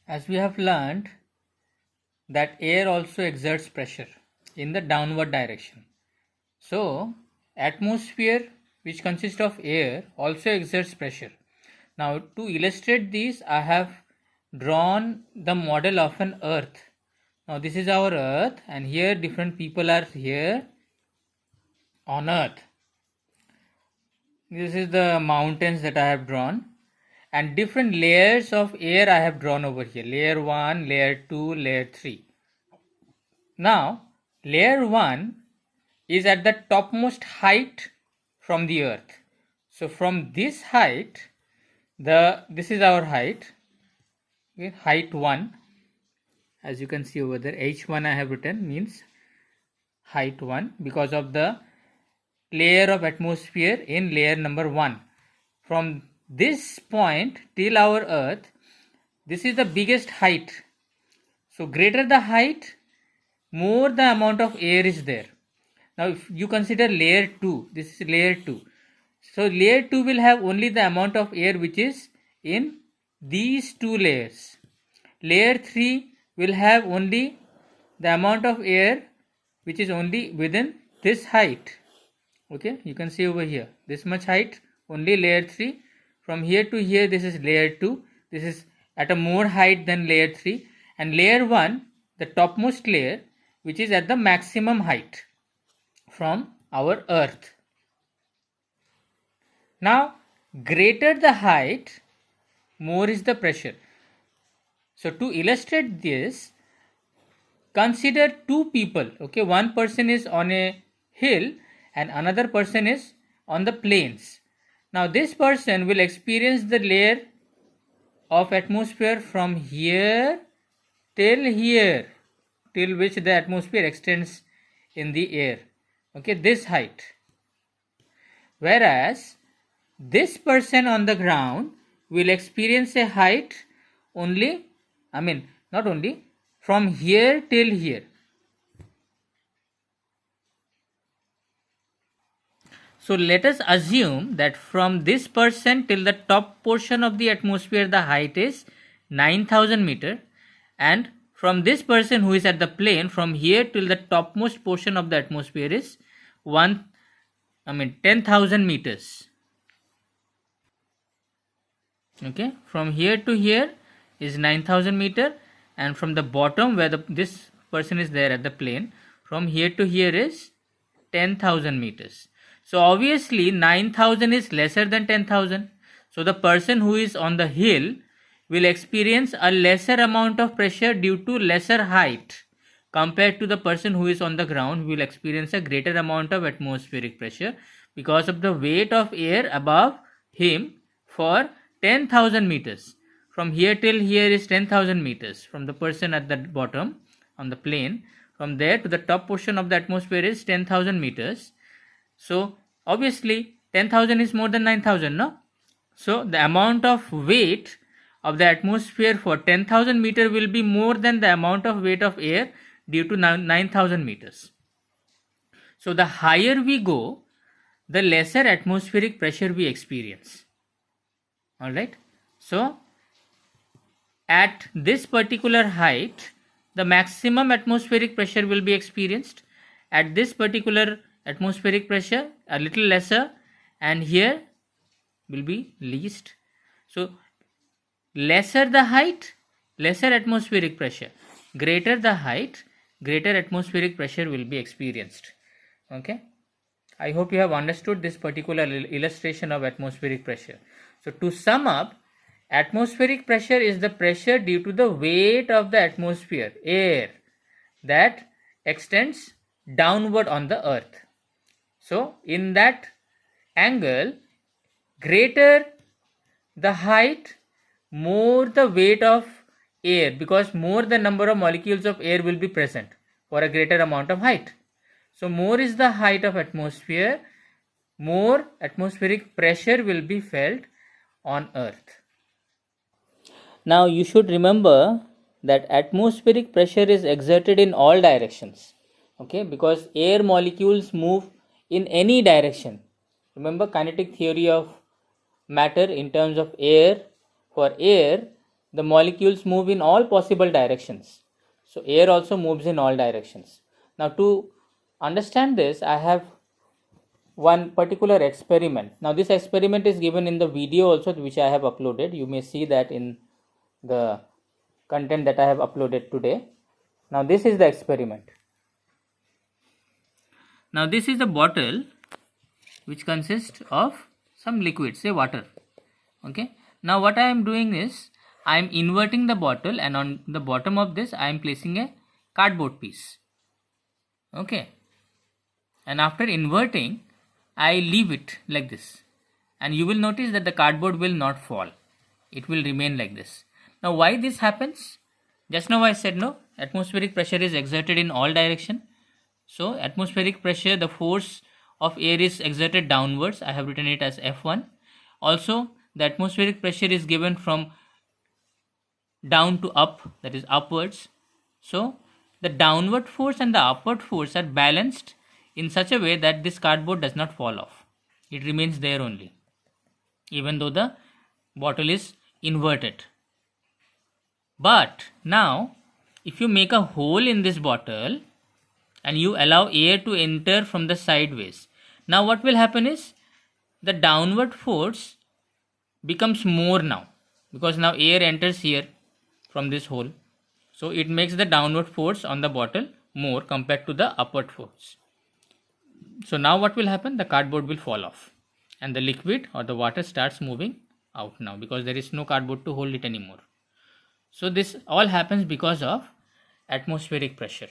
As we have learned that air also exerts pressure in the downward direction. So, atmosphere which consists of air also exerts pressure. Now, to illustrate this, I have drawn the model of an earth. Now, this is our earth, and here different people are here on earth. This is the mountains that I have drawn, and different layers of air I have drawn over here. Layer 1, layer 2, layer 3. Now, layer 1 is at the topmost height from the earth. So from this height, this is our height, okay, height 1. As you can see over there, H1 I have written means height 1 because of the layer of atmosphere in layer number 1. From this point till our earth, this is the biggest height. So greater the height, more the amount of air is there. Now if you consider layer 2, this is layer 2. So layer 2 will have only the amount of air which is in these two layers. Layer 3 will have only the amount of air which is only within this height. Okay, you can see over here, this much height, only layer 3. From here to here, this is layer 2. This is at a more height than layer 3. And layer 1, the topmost layer, which is at the maximum height from our earth. Now, greater the height, more is the pressure. So to illustrate this, consider two people. Okay, one person is on a hill and another person is on the plains. Now this person will experience the layer of atmosphere from here till here, till which the atmosphere extends in the air. Okay, this height. Whereas this person on the ground will experience a height only, not only, from here till here. So let us assume that from this person till the top portion of the atmosphere the height is 9,000 meter, and from this person who is at the plane, from here till the topmost portion of the atmosphere is 10,000 meters. Okay, from here to here is 9,000 meter, and from the bottom where this person is there at the plane, from here to here is 10,000 meters. So obviously 9,000 is lesser than 10,000. So the person who is on the hill will experience a lesser amount of pressure due to lesser height compared to the person who is on the ground, who will experience a greater amount of atmospheric pressure because of the weight of air above him for 10,000 meters. From here till here is 10,000 meters. From the person at the bottom on the plane, from there to the top portion of the atmosphere is 10,000 meters. So obviously 10,000 is more than 9,000, no? So the amount of weight of the atmosphere for 10,000 meter will be more than the amount of weight of air due to 9,000 meters. So the higher we go, the lesser atmospheric pressure we experience. Alright, so at this particular height, the maximum atmospheric pressure will be experienced. At this particular atmospheric pressure, a little lesser, and here will be least. So lesser the height, lesser atmospheric pressure. Greater the height, greater atmospheric pressure will be experienced. Okay, I hope you have understood this particular illustration of atmospheric pressure. So to sum up, atmospheric pressure is the pressure due to the weight of the atmosphere, air, that extends downward on the earth. So in that angle, greater the height, more the weight of air, because more the number of molecules of air will be present for a greater amount of height. So more is the height of atmosphere, more atmospheric pressure will be felt on earth. Now you should remember that atmospheric pressure is exerted in all directions. Okay, because air molecules move in any direction. Remember kinetic theory of matter in terms of air. For air, the molecules move in all possible directions. So air also moves in all directions. Now to understand this, I have one particular experiment. Now this experiment is given in the video also, which I have uploaded. You may see that in the content that I have uploaded today. Now this is the experiment. Now this is a bottle which consists of some liquid, say water. Okay. Now what I am doing is I am inverting the bottle, and on the bottom of this I am placing a cardboard piece. Okay. And after inverting, I leave it like this, and you will notice that the cardboard will not fall. It will remain like this. Now why this happens? Just now I said no, atmospheric pressure is exerted in all direction. So atmospheric pressure, the force of air is exerted downwards. I have written it as F1. Also the atmospheric pressure is given from down to up, that is upwards. So the downward force and the upward force are balanced in such a way that this cardboard does not fall off. It remains there only, even though the bottle is inverted. But now if you make a hole in this bottle and you allow air to enter from the sideways, now what will happen is the downward force becomes more now, because now air enters here from this hole. So it makes the downward force on the bottle more compared to the upward force. So now what will happen? The cardboard will fall off and the liquid or the water starts moving out now, because there is no cardboard to hold it anymore. So this all happens because of atmospheric pressure.